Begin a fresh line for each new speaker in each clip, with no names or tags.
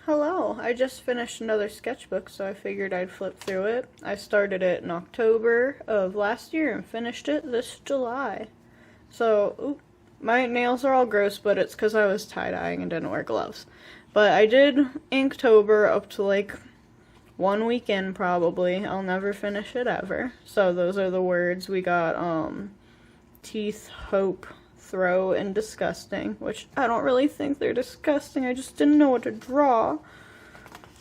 Hello. I just finished another sketchbook, so I figured I'd flip through it. I started it in October of last year and finished it this July. So, my nails are all gross, but it's because I was tie-dyeing and didn't wear gloves. But I did Inktober up to like 1 week in, probably. I'll never finish it ever. So those are the words. We got teeth, hope, throw, and disgusting, which I don't really think they're disgusting. I just didn't know what to draw.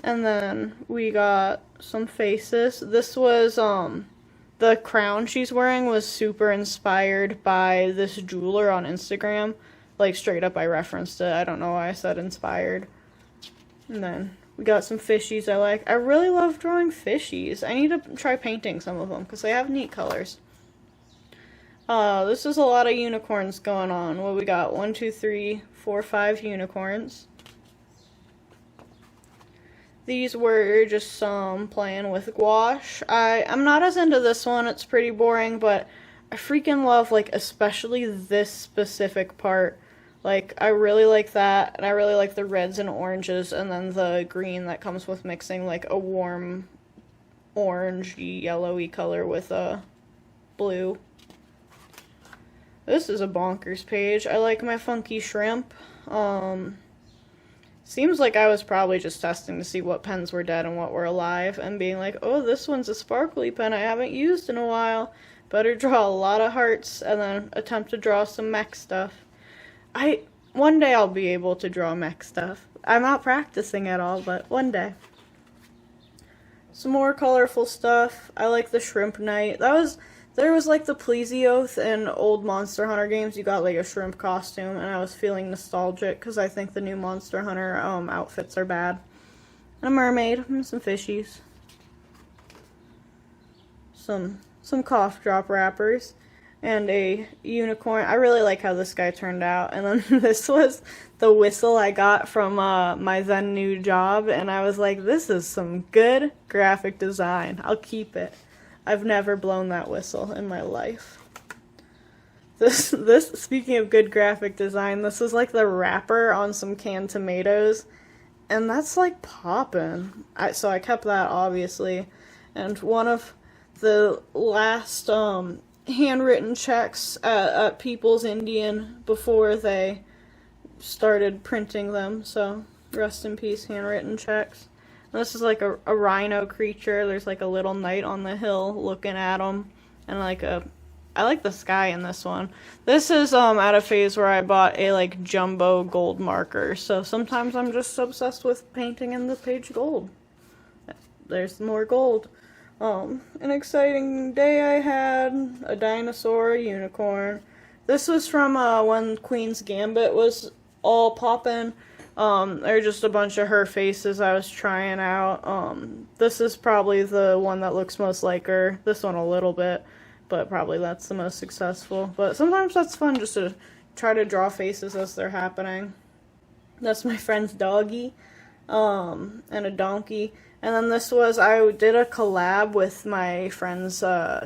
And then we got some faces. This was the crown she's wearing was super inspired by this jeweler on Instagram. Like, straight up I referenced it. I don't know why I said inspired. And then we got some fishies I like. I really love drawing fishies. I need to try painting some of them because they have neat colors. This is a lot of unicorns going on. Well, we got 1, 2, 3, 4, 5 unicorns. These were just some playing with gouache. I'm not as into this one. It's pretty boring, but I freaking love, like, especially this specific part. Like, I really like that, and I really like the reds and oranges, and then the green that comes with mixing, like, a warm orangey, yellowy color with a blue. This is a bonkers page. I like my funky shrimp. Seems like I was probably just testing to see what pens were dead and what were alive, and being like, oh, this one's a sparkly pen I haven't used in a while. Better draw a lot of hearts, and then attempt to draw some mech stuff. One day I'll be able to draw mech stuff. I'm not practicing at all, but one day. Some more colorful stuff. I like the shrimp knight. There was like the Plesioth in old Monster Hunter games. You got like a shrimp costume, and I was feeling nostalgic because I think the new Monster Hunter outfits are bad. And a mermaid and some fishies. Some cough drop wrappers. And a unicorn. I really like how this guy turned out. And then this was the whistle I got from my then new job. And I was like, this is some good graphic design. I'll keep it. I've never blown that whistle in my life. This speaking of good graphic design, this is like the wrapper on some canned tomatoes. And that's like poppin'. So I kept that, obviously. And one of the last handwritten checks at People's Indian before they started printing them. So rest in peace, handwritten checks. And this is like a rhino creature. There's like a little knight on the hill looking at him. And like I like the sky in this one. This is at a phase where I bought a like jumbo gold marker. So sometimes I'm just obsessed with painting in the page gold. There's more gold. An exciting day I had, a dinosaur, a unicorn. This was from when Queen's Gambit was all poppin'. There are just a bunch of her faces I was trying out. This is probably the one that looks most like her. This one a little bit, but probably that's the most successful. But sometimes that's fun just to try to draw faces as they're happening. That's my friend's doggy, and a donkey. And then this was, I did a collab with my friend's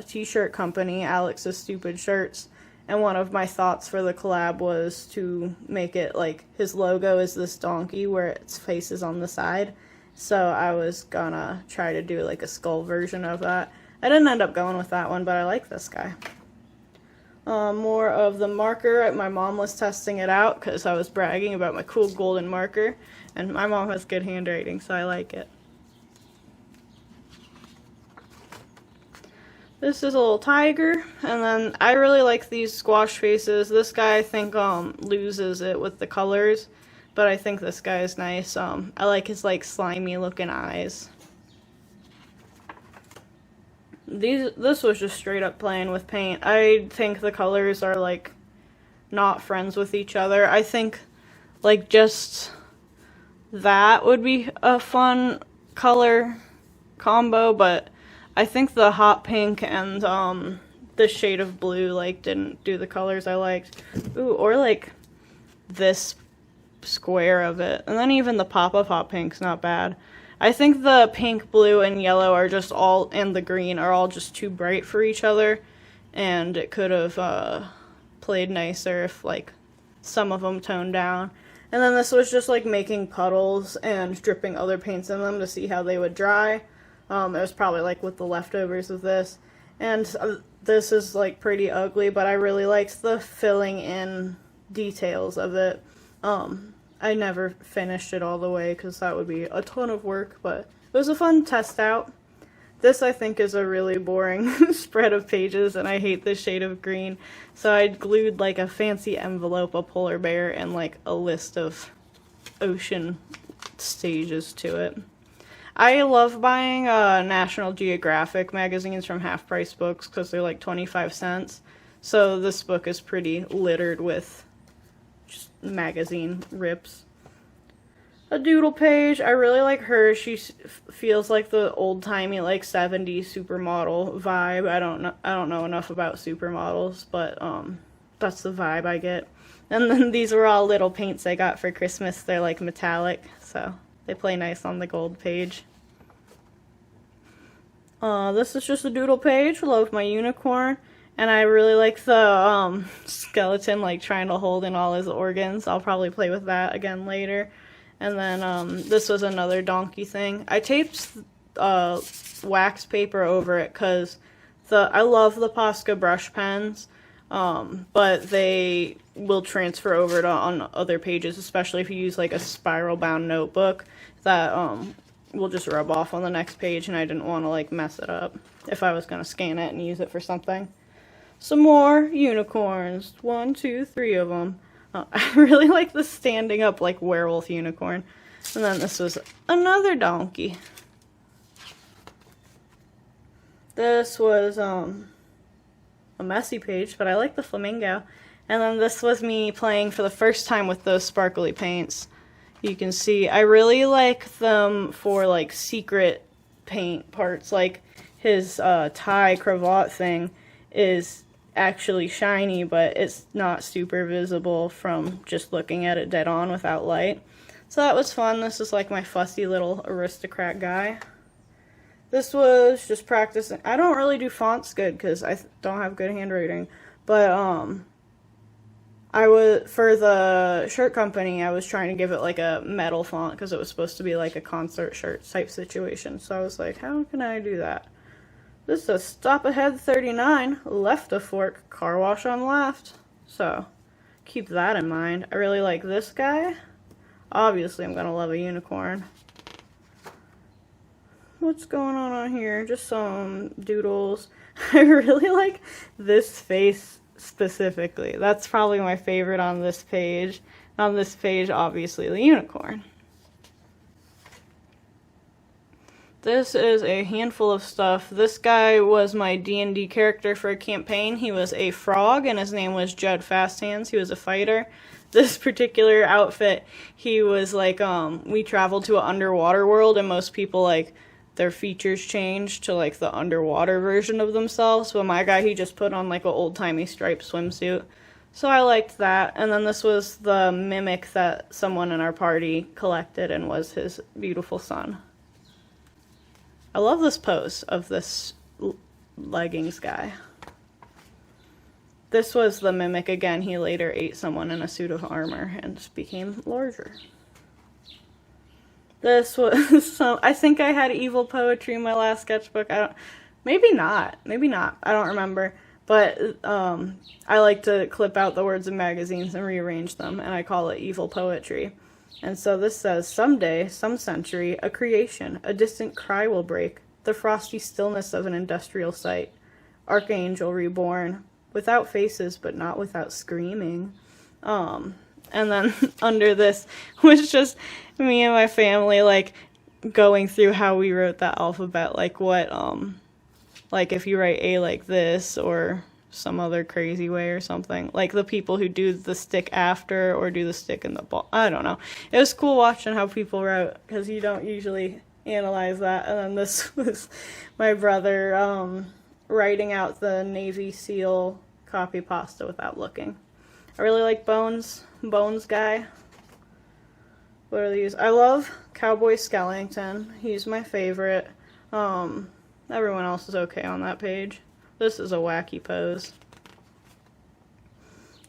t-shirt company, Alex's Stupid Shirts. And one of my thoughts for the collab was to make it like his logo is this donkey where its face is on the side. So I was gonna try to do like a skull version of that. I didn't end up going with that one, but I like this guy. More of the marker. My mom was testing it out because I was bragging about my cool golden marker. And my mom has good handwriting, so I like it. This is a little tiger, and then I really like these squash faces. This guy, I think, loses it with the colors, but I think this guy is nice. I like his, like, slimy-looking eyes. This was just straight up playing with paint. I think the colors are, like, not friends with each other. I think, like, just that would be a fun color combo, but I think the hot pink and the shade of blue like didn't do the colors I liked. Ooh, or like this square of it. And then even the pop of hot pink's not bad. I think the pink, blue, and yellow are just all, and the green are all just too bright for each other. And it could have played nicer if like some of them toned down. And then this was just like making puddles and dripping other paints in them to see how they would dry. It was probably like with the leftovers of this. And this is like pretty ugly, but I really liked the filling in details of it. I never finished it all the way because that would be a ton of work, but it was a fun test out. This, I think, is a really boring spread of pages, and I hate this shade of green. So I glued, like, a fancy envelope, a polar bear, and, like, a list of ocean stages to it. I love buying National Geographic magazines from Half Price Books because they're, like, 25 cents. So this book is pretty littered with just magazine rips. A doodle page. I really like her. She feels like the old-timey, like 70s supermodel vibe. I don't know enough about supermodels, but that's the vibe I get. And then these were all little paints I got for Christmas. They're like metallic, so they play nice on the gold page. This is just a doodle page. Love my unicorn. And I really like the skeleton like trying to hold in all his organs. I'll probably play with that again later. And then this was another donkey thing. I taped wax paper over it because I love the Posca brush pens, but they will transfer over on other pages, especially if you use like a spiral bound notebook that will just rub off on the next page, and I didn't want to like mess it up if I was going to scan it and use it for something. Some more unicorns. 1, 2, 3 of them. I really like the standing up like werewolf unicorn. And then this was another donkey. This was a messy page, but I like the flamingo. And then this was me playing for the first time with those sparkly paints. You can see I really like them for like secret paint parts. Like his tie cravat thing is actually shiny, but it's not super visible from just looking at it dead on without light. So that was fun. This is like my fussy little aristocrat guy. This was just practicing. I don't really do fonts good because I don't have good handwriting, but I was, for the shirt company, I was trying to give it like a metal font because it was supposed to be like a concert shirt type situation. So I was like, how can I do that? This is stop ahead 39, left a fork, car wash on left. So, keep that in mind. I really like this guy. Obviously, I'm gonna love a unicorn. What's going on here? Just some doodles. I really like this face specifically. That's probably my favorite on this page. On this page, obviously, the unicorn. This is a handful of stuff. This guy was my D&D character for a campaign. He was a frog, and his name was Judd Fasthands. He was a fighter. This particular outfit, he was like, we traveled to an underwater world, and most people, like, their features changed to, like, the underwater version of themselves. But my guy, he just put on, like, an old-timey striped swimsuit. So I liked that. And then this was the mimic that someone in our party collected and was his beautiful son. I love this pose of this leggings guy. This was the mimic again. He later ate someone in a suit of armor and became larger. This was I think I had evil poetry in my last sketchbook. Maybe not. I don't remember. But I like to clip out the words in magazines and rearrange them, and I call it evil poetry. And so this says, someday, some century, a creation, a distant cry will break, the frosty stillness of an industrial site. Archangel reborn, without faces, but not without screaming. And then under this was just me and my family, like, going through how we wrote that alphabet, like what, like if you write A like this, or some other crazy way or something. Like the people who do the stick after or do the stick in the ball. I don't know. It was cool watching how people wrote because you don't usually analyze that. And then this was my brother writing out the Navy SEAL copy pasta without looking. I really like Bones guy. What are these? I love Cowboy Skellington. He's my favorite. Everyone else is okay on that page. This is a wacky pose.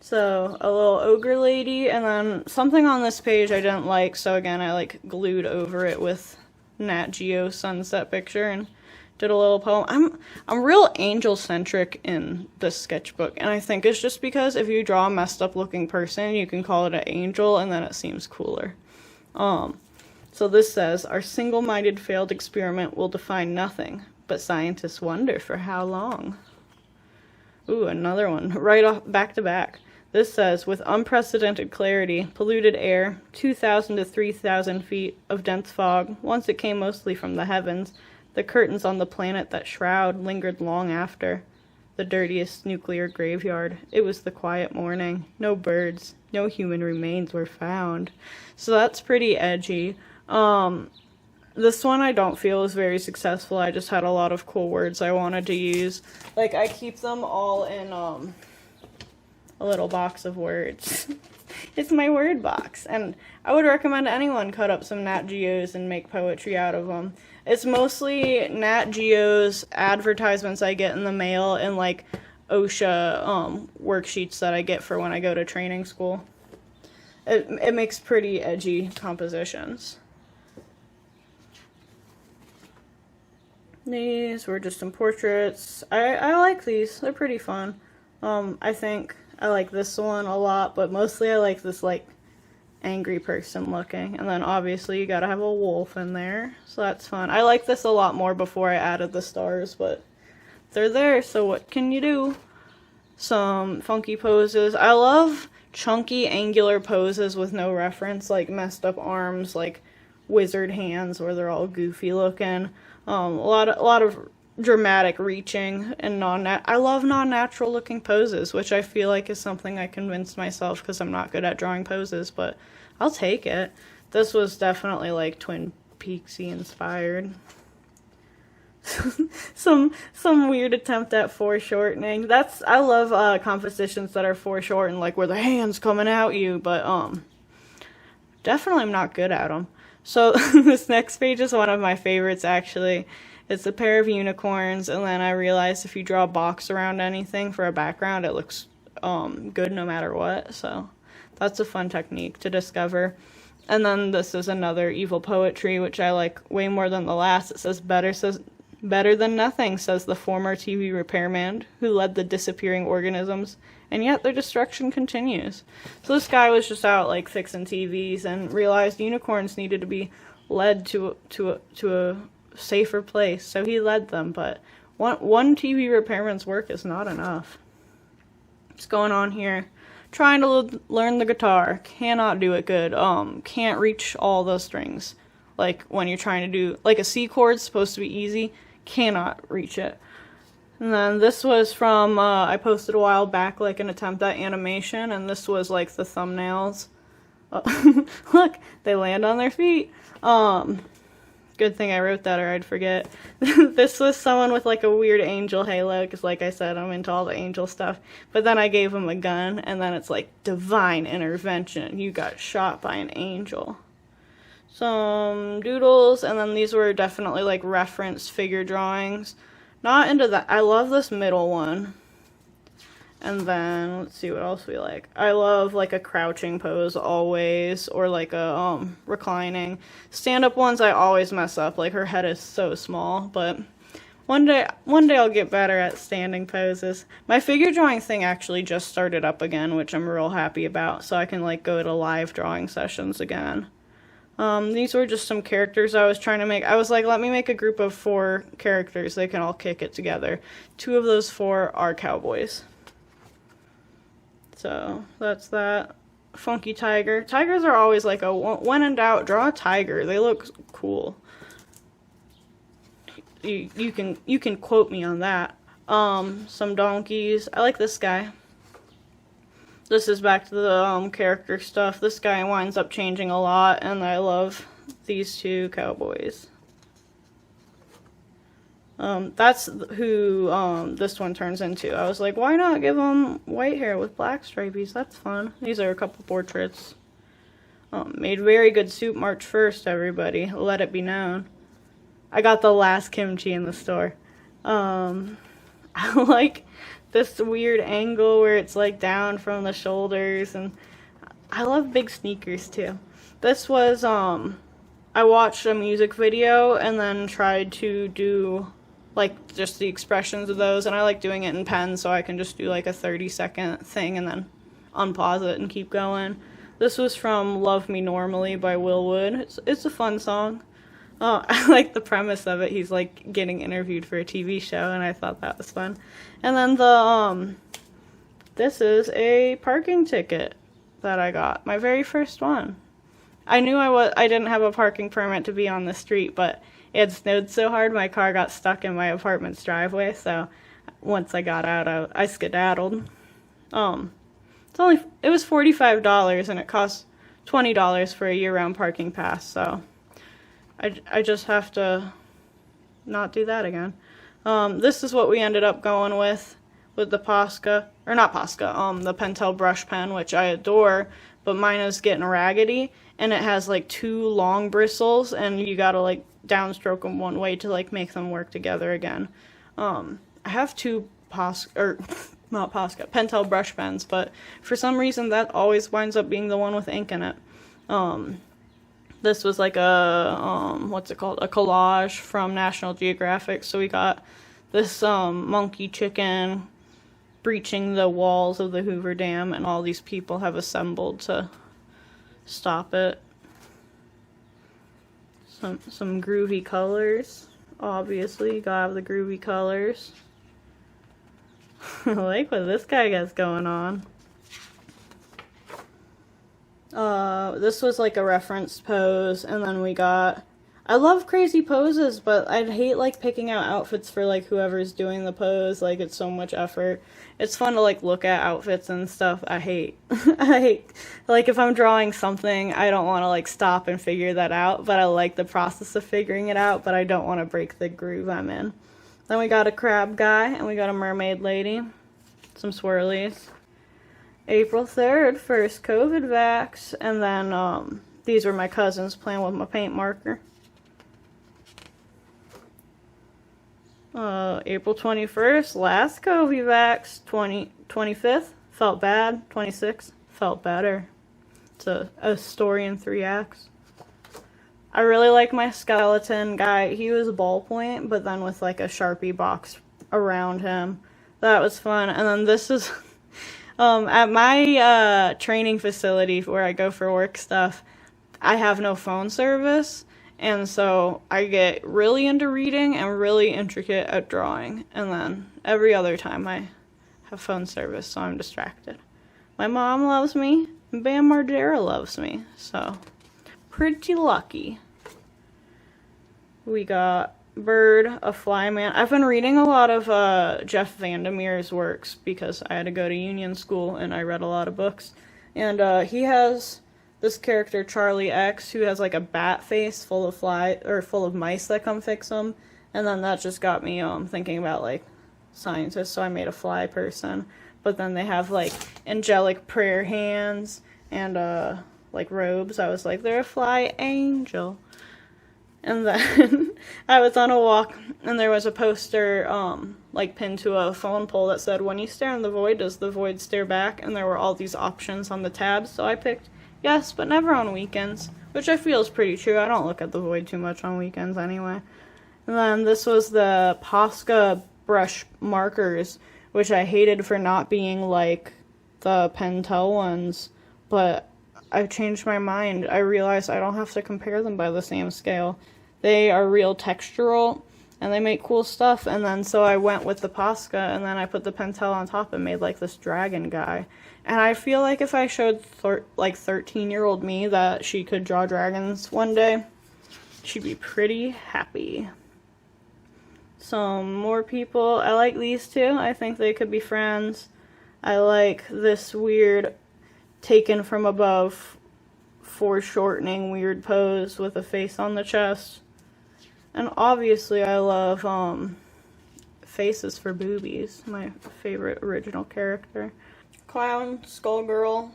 So, a little ogre lady, and then something on this page I didn't like, so again, I like glued over it with Nat Geo sunset picture and did a little poem. I'm real angel-centric in this sketchbook, and I think it's just because if you draw a messed up looking person, you can call it an angel, and then it seems cooler. So this says, our single-minded failed experiment will define nothing, but scientists wonder for how long. Ooh, another one, right off, back to back. This says, with unprecedented clarity, polluted air, 2,000 to 3,000 feet of dense fog, once it came mostly from the heavens, the curtains on the planet that shroud lingered long after. The dirtiest nuclear graveyard. It was the quiet morning. No birds, no human remains were found. So that's pretty edgy. This one I don't feel is very successful. I just had a lot of cool words I wanted to use. Like, I keep them all in, a little box of words. It's my word box, and I would recommend anyone cut up some Nat Geos and make poetry out of them. It's mostly Nat Geo's advertisements I get in the mail and like OSHA worksheets that I get for when I go to training school. It makes pretty edgy compositions. These were just some portraits. I like these. They're pretty fun. I think I like this one a lot, but mostly I like this like angry person looking. And then obviously you gotta have a wolf in there, so that's fun. I like this a lot more before I added the stars, but they're there, so what can you do? Some funky poses. I love chunky angular poses with no reference, like messed up arms, like wizard hands where they're all goofy looking. A lot of dramatic reaching and I love non-natural looking poses, which I feel like is something I convinced myself because I'm not good at drawing poses, but I'll take it. This was definitely like Twin Peaksy inspired. some weird attempt at foreshortening. I love compositions that are foreshortened, like where the hand's coming at you, but definitely I'm not good at them. So this next page is one of my favorites, actually. It's a pair of unicorns, and then I realized if you draw a box around anything for a background, it looks good no matter what. So that's a fun technique to discover. And then this is another evil poetry, which I like way more than the last. It says, better than nothing, says the former TV repairman who led the disappearing organisms, and yet their destruction continues. So this guy was just out like fixing TVs and realized unicorns needed to be led to a safer place, so he led them, but one TV repairman's work is not enough. What's going on here? Trying to learn the guitar, cannot do it good. Can't reach all the strings. Like when you're trying to do like a C chord's supposed to be easy, cannot reach it. And then this was from I posted a while back like an attempt at animation, and this was like the thumbnails. Look, they land on their feet. Good thing I wrote that or I'd forget. This was someone with like a weird angel halo, because like I said, I'm into all the angel stuff. But then I gave him a gun, and then it's like divine intervention. You got shot by an angel. Some doodles, and then these were definitely like reference figure drawings. Not into that. I love this middle one. And then, let's see what else we like. I love, like, a crouching pose always, or, like, a, reclining. Stand-up ones I always mess up. Like, her head is so small, but one day I'll get better at standing poses. My figure drawing thing actually just started up again, which I'm real happy about, so I can, like, go to live drawing sessions again. These were just some characters I was trying to make. I was like, let me make a group of 4 characters. They can all kick it together. 2 of those 4 are cowboys. So that's that. Funky tiger. Tigers are always like a when in doubt, draw a tiger. They look cool. You can quote me on that. Some donkeys. I like this guy. This is back to the character stuff. This guy winds up changing a lot, and I love these 2 cowboys. That's who this one turns into. I was like, why not give him white hair with black stripies? That's fun. These are a couple portraits. Made very good soup March 1st, everybody. Let it be known. I got the last kimchi in the store. I like this weird angle where it's like down from the shoulders, and I love big sneakers too. This was I watched a music video and then tried to do like just the expressions of those, and I like doing it in pen so I can just do like a 30-second thing and then unpause it and keep going. This was from Love Me Normally by Will Wood. It's a fun song. I like the premise of it. He's like getting interviewed for a TV show, and I thought that was fun. And then this is a parking ticket that I got, my very first one. I knew I didn't have a parking permit to be on the street, but it had snowed so hard my car got stuck in my apartment's driveway, so once I got out, I skedaddled. It was $45 and it costs $20 for a year-round parking pass, so I just have to not do that again. This is what we ended up going with the Posca, or not Posca, the Pentel brush pen, which I adore, but mine is getting raggedy, and it has like 2 long bristles, and you gotta like downstroke them one way to like make them work together again. I have 2 not Posca, Pentel brush pens, but for some reason that always winds up being the one with ink in it. This was like a, what's it called? A collage from National Geographic. So we got this monkey chicken breaching the walls of the Hoover Dam, and all these people have assembled to stop it. Some groovy colors. Obviously, you gotta have the groovy colors. I like what this guy has going on. This was like a reference pose, and then we got, I love crazy poses, but I'd hate like picking out outfits for like whoever's doing the pose, like it's so much effort. It's fun to like look at outfits and stuff. I hate like if I'm drawing something, I don't want to like stop and figure that out, but I like the process of figuring it out, but I don't want to break the groove I'm in. Then we got a crab guy, and we got a mermaid lady, some swirlies. April 3rd, first COVID vax, and then these were my cousins playing with my paint marker. April 21st, last COVID vax. 25th, felt bad. 26th, felt better. It's a story in 3 acts. I really like my skeleton guy. He was ballpoint, but then with like a Sharpie box around him. That was fun. And then this is... at my training facility where I go for work stuff, I have no phone service, and so I get really into reading and really intricate at drawing, and then every other time I have phone service, so I'm distracted. My mom loves me, and Bam Margera loves me, so pretty lucky. We got Bird, a Flyman. I've been reading a lot of Jeff Vandermeer's works because I had to go to union school and I read a lot of books. And he has this character Charlie X who has like a bat face full of mice that come fix him. And then that just got me thinking about like scientists, so I made a fly person. But then they have like angelic prayer hands and like robes. I was like, they're a fly angel. And then I was on a walk, and there was a poster, like pinned to a phone pole that said, when you stare in the void, does the void stare back? And there were all these options on the tabs, so I picked yes, but never on weekends, which I feel is pretty true. I don't look at the void too much on weekends anyway. And then this was the Posca brush markers, which I hated for not being like the Pentel ones, but I've changed my mind. I realized I don't have to compare them by the same scale. They are real textural, and they make cool stuff, and then so I went with the Posca, and then I put the Pentel on top and made like this dragon guy. And I feel like if I showed like 13-year-old me that she could draw dragons one day, she'd be pretty happy. Some more people. I like these two. I think they could be friends. I like this weird taken from above foreshortening weird pose with a face on the chest. And obviously I love faces for boobies, my favorite original character. Clown, Skullgirl,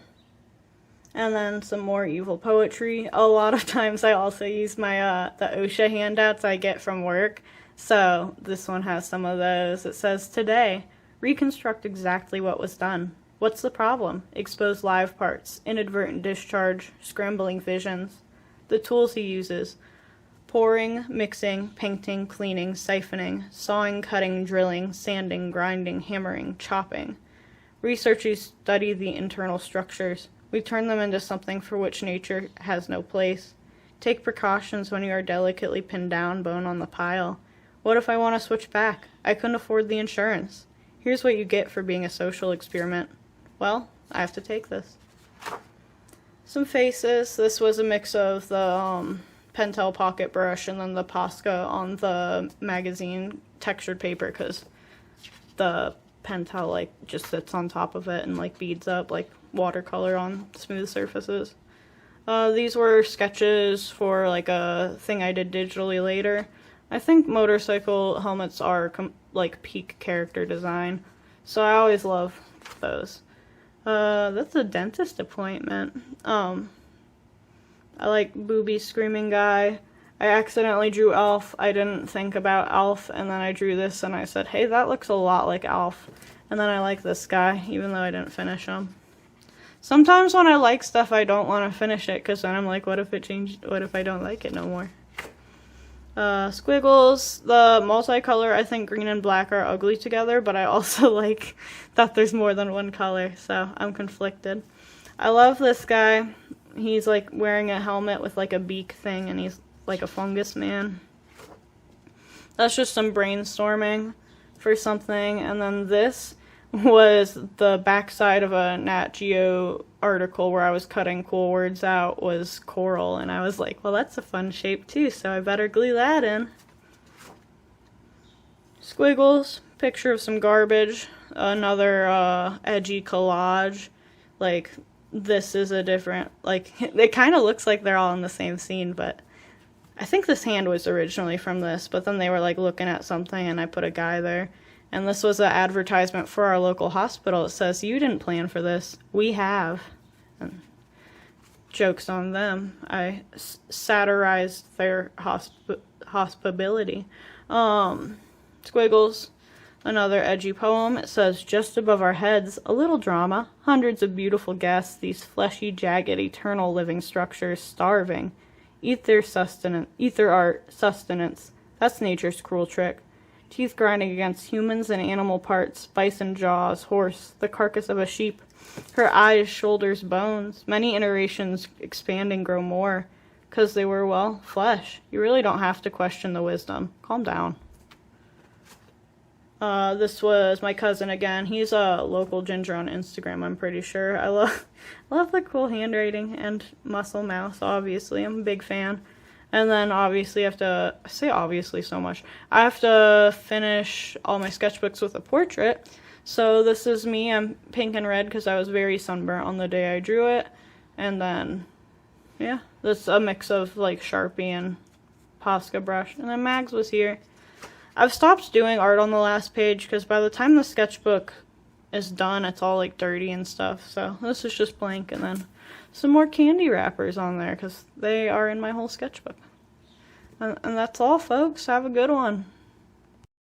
and then some more evil poetry. A lot of times I also use my the OSHA handouts I get from work. So this one has some of those. It says, today, Reconstruct exactly what was done. What's the problem? Expose live parts, inadvertent discharge, scrambling visions. The tools he uses: pouring, mixing, painting, cleaning, siphoning, sawing, cutting, drilling, sanding, grinding, hammering, chopping. Researchers study the internal structures. We turn them into something for which nature has no place. Take precautions when you are delicately pinned down, bone on the pile. What if I want to switch back? I couldn't afford the insurance. Here's what you get for being a social experiment. Well, I have to take this. Some faces. This was a mix of the pentel pocket brush and then the Posca on the magazine textured paper, because the pentel like just sits on top of it and like beads up like watercolor on smooth surfaces. These were sketches for like a thing I did digitally later. I think motorcycle helmets are like peak character design, so I always love those. That's a dentist appointment. I like Booby Screaming Guy. I accidentally drew Alf. I didn't think about Alf, and then I drew this and I said, hey, that looks a lot like Alf. And then I like this guy, even though I didn't finish him. Sometimes when I like stuff, I don't want to finish it, because then I'm like, what if it changed? What if I don't like it no more? Squiggles. The multicolor, I think green and black are ugly together, but I also like that there's more than one color, so I'm conflicted. I love this guy. He's like wearing a helmet with like a beak thing, and he's like a fungus man. That's just some brainstorming for something. And then this was the backside of a Nat Geo article where I was cutting cool words out, was coral, and I was like, well, that's a fun shape too, so I better glue that in. Squiggles, picture of some garbage, another edgy collage. Like, this is a different, like, it kind of looks like they're all in the same scene, but I think this hand was originally from this, but then they were like looking at something and I put a guy there. And this was an advertisement for our local hospital. It says, you didn't plan for this. We have. And joke's on them. I satirized their hospitability. Squiggles, another edgy poem. It says, just above our heads, a little drama. Hundreds of beautiful guests, these fleshy, jagged, eternal living structures, starving. Eat their art, sustenance. That's nature's cruel trick. Teeth grinding against humans and animal parts, bison jaws, horse, the carcass of a sheep, her eyes, shoulders, bones, many iterations expand and grow more, 'cause they were, well, flesh. You really don't have to question the wisdom. Calm down. This was my cousin again. He's a local ginger on Instagram, I'm pretty sure. I love the cool handwriting and muscle mouse, obviously. I'm a big fan. And then obviously I say obviously so much. I have to finish all my sketchbooks with a portrait. So this is me. I'm pink and red because I was very sunburnt on the day I drew it. And then, yeah, this is a mix of like Sharpie and Posca brush. And then Mags was here. I've stopped doing art on the last page because by the time the sketchbook is done, it's all like dirty and stuff. So this is just blank, and then some more candy wrappers on there because they are in my whole sketchbook. And that's all, folks. Have a good one.